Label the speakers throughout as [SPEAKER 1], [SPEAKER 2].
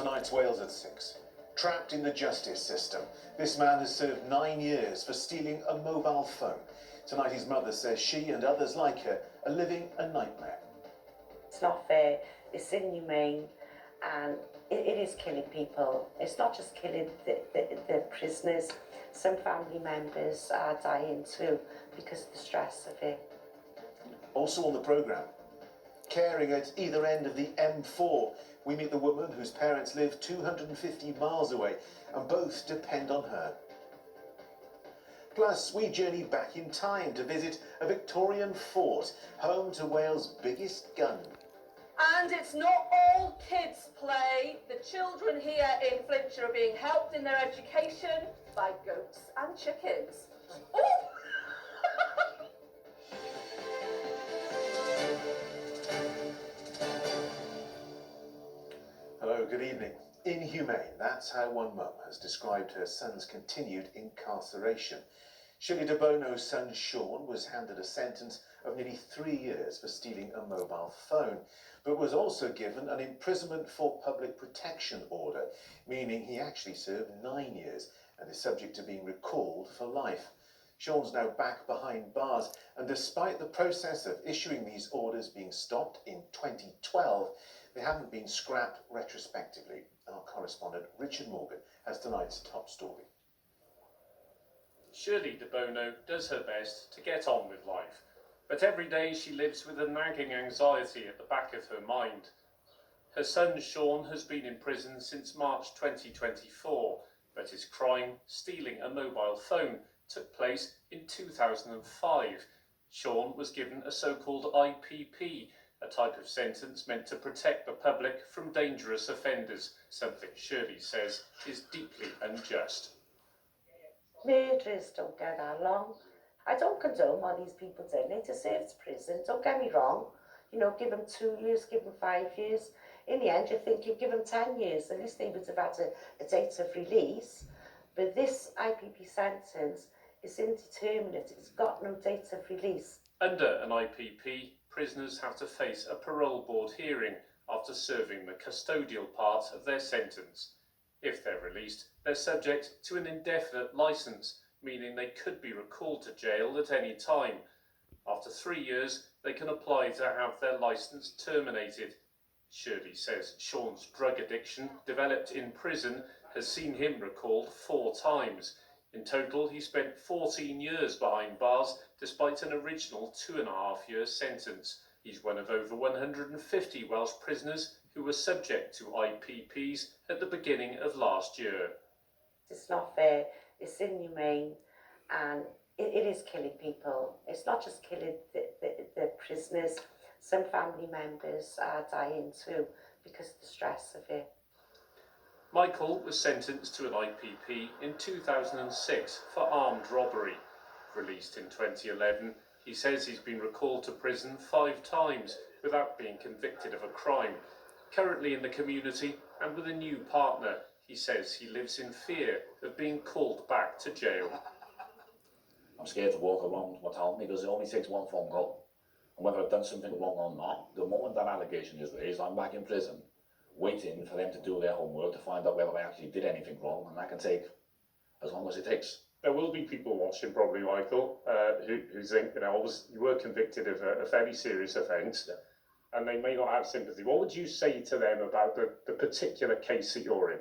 [SPEAKER 1] Tonight's Wales at 6. Trapped in the justice system, this man has served 9 years for stealing a mobile phone. Tonight his mother says she and others like her are living a nightmare.
[SPEAKER 2] It's not fair, it's inhumane, and it is killing people. It's not just killing the prisoners. Some family members are dying too because of the stress of it.
[SPEAKER 1] Also on the programme, caring at either end of the M4, we meet the woman whose parents live 250 miles away and both depend on her. Plus, we journey back in time to visit a Victorian fort, home to Wales' biggest gun.
[SPEAKER 3] And it's not all kids' play. The children here in Flintshire are being helped in their education by goats and chickens. Oh!
[SPEAKER 1] Hello, good evening. Inhumane, that's how one mum has described her son's continued incarceration. Shirley de Bono's son Sean was handed a sentence of nearly 3 years for stealing a mobile phone, but was also given an imprisonment for public protection order, meaning he actually served 9 years and is subject to being recalled for life. Sean's now back behind bars, and despite the process of issuing these orders being stopped in 2012, they haven't been scrapped retrospectively. Our correspondent Richard Morgan has tonight's top story.
[SPEAKER 4] Shirley de Bono does her best to get on with life, but every day she lives with a nagging anxiety at the back of her mind. Her son Sean has been in prison since March 2024, but his crime, stealing a mobile phone, took place in 2005. Sean was given a so-called IPP, a type of sentence meant to protect the public from dangerous offenders, something Shirley says is deeply unjust.
[SPEAKER 2] Murderers don't get that long. I don't condone what these people did. They deserve prison, don't get me wrong. You know, give them 2 years, give them 5 years. In the end, you think you give them 10 years, at least they would have had a date of release. But this IPP sentence is indeterminate, it's got no date of release.
[SPEAKER 4] Under an IPP, prisoners have to face a parole board hearing after serving the custodial part of their sentence. If they're released, they're subject to an indefinite licence, meaning they could be recalled to jail at any time. After 3 years, they can apply to have their licence terminated. Shirley says Sean's drug addiction, developed in prison, has seen him recalled 4 times. In total, he spent 14 years behind bars, despite an original 2.5-year sentence. He's one of over 150 Welsh prisoners who were subject to IPPs at the beginning of last year.
[SPEAKER 2] It's not fair, it's inhumane, and it is killing people. It's not just killing the prisoners. Some family members are dying too because of the stress of it.
[SPEAKER 4] Michael was sentenced to an IPP in 2006 for armed robbery. Released in 2011, he says he's been recalled to prison 5 times without being convicted of a crime. Currently in the community and with a new partner, he says he lives in fear of being called back to jail.
[SPEAKER 5] I'm scared to walk around my town because it only takes one phone call. And whether I've done something wrong or not, the moment that allegation is raised, I'm back in prison, waiting for them to do their homework to find out whether I actually did anything wrong, and that can take as long as it takes.
[SPEAKER 6] There will be people watching probably, Michael, who think, you were convicted of a fairly serious offence, and they may not have sympathy. What would you say to them about the particular case that you're in?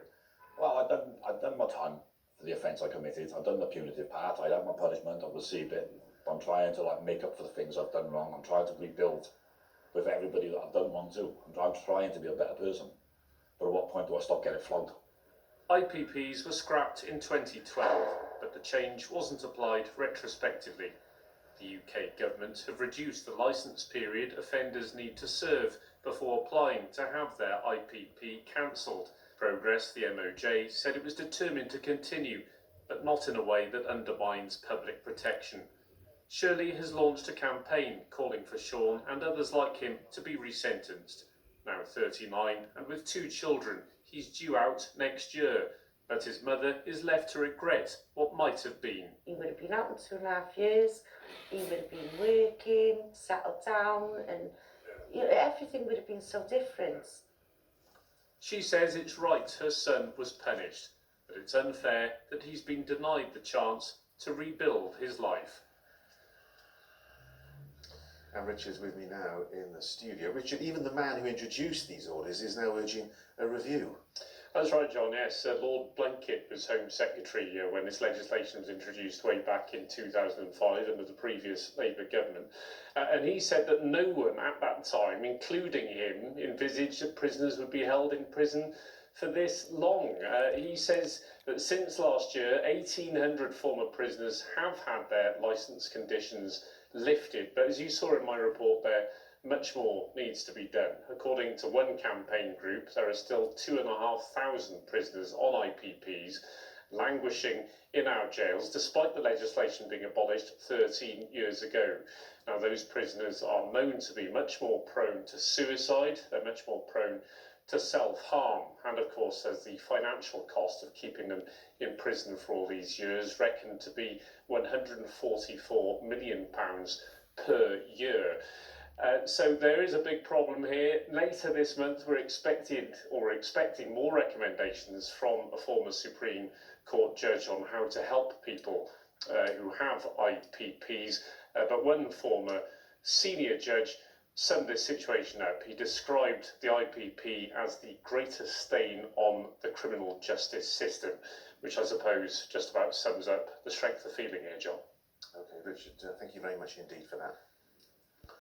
[SPEAKER 5] Well, I've done my time for the offence I committed. I've done the punitive part. I had my punishment. I've received it. I'm trying to make up for the things I've done wrong. I'm trying to rebuild with everybody that I've done wrong to. I'm trying to be a better person. But at what point do I stop getting flogged?
[SPEAKER 4] IPPs were scrapped in 2012, but the change wasn't applied retrospectively. The UK government have reduced the licence period offenders need to serve before applying to have their IPP cancelled. Progress, the MOJ, said it was determined to continue, but not in a way that undermines public protection. Shirley has launched a campaign calling for Sean and others like him to be resentenced. Now 39 and with 2 children, he's due out next year, but his mother is left to regret what might have been.
[SPEAKER 2] He would have been out in 2.5 years, he would have been working, settled down, and everything would have been so different.
[SPEAKER 4] She says it's right her son was punished, but it's unfair that he's been denied the chance to rebuild his life.
[SPEAKER 1] And Richard's with me now in the studio. Richard, even the man who introduced these orders is now urging a review.
[SPEAKER 6] That's right, John, yes. Lord Blunkett was Home Secretary when this legislation was introduced way back in 2005 under the previous Labour government. And he said that no one at that time, including him, envisaged that prisoners would be held in prison for this long. He says that since last year, 1,800 former prisoners have had their licence conditions lifted. But as you saw in my report there, much more needs to be done. According to one campaign group, there are still 2,500 prisoners on IPPs languishing in our jails, despite the legislation being abolished 13 years ago. Now, those prisoners are known to be much more prone to suicide, they're much more prone to self-harm, and of course there's the financial cost of keeping them in prison for all these years, reckoned to be £144 million per year. So there is a big problem here. Later this month we're expecting more recommendations from a former Supreme Court judge on how to help people who have IPPs, but one former senior judge summed this situation up. He described the IPP as the greatest stain on the criminal justice system, which I suppose just about sums up the strength of feeling here, John.
[SPEAKER 1] Okay, Richard, thank you very much indeed for that.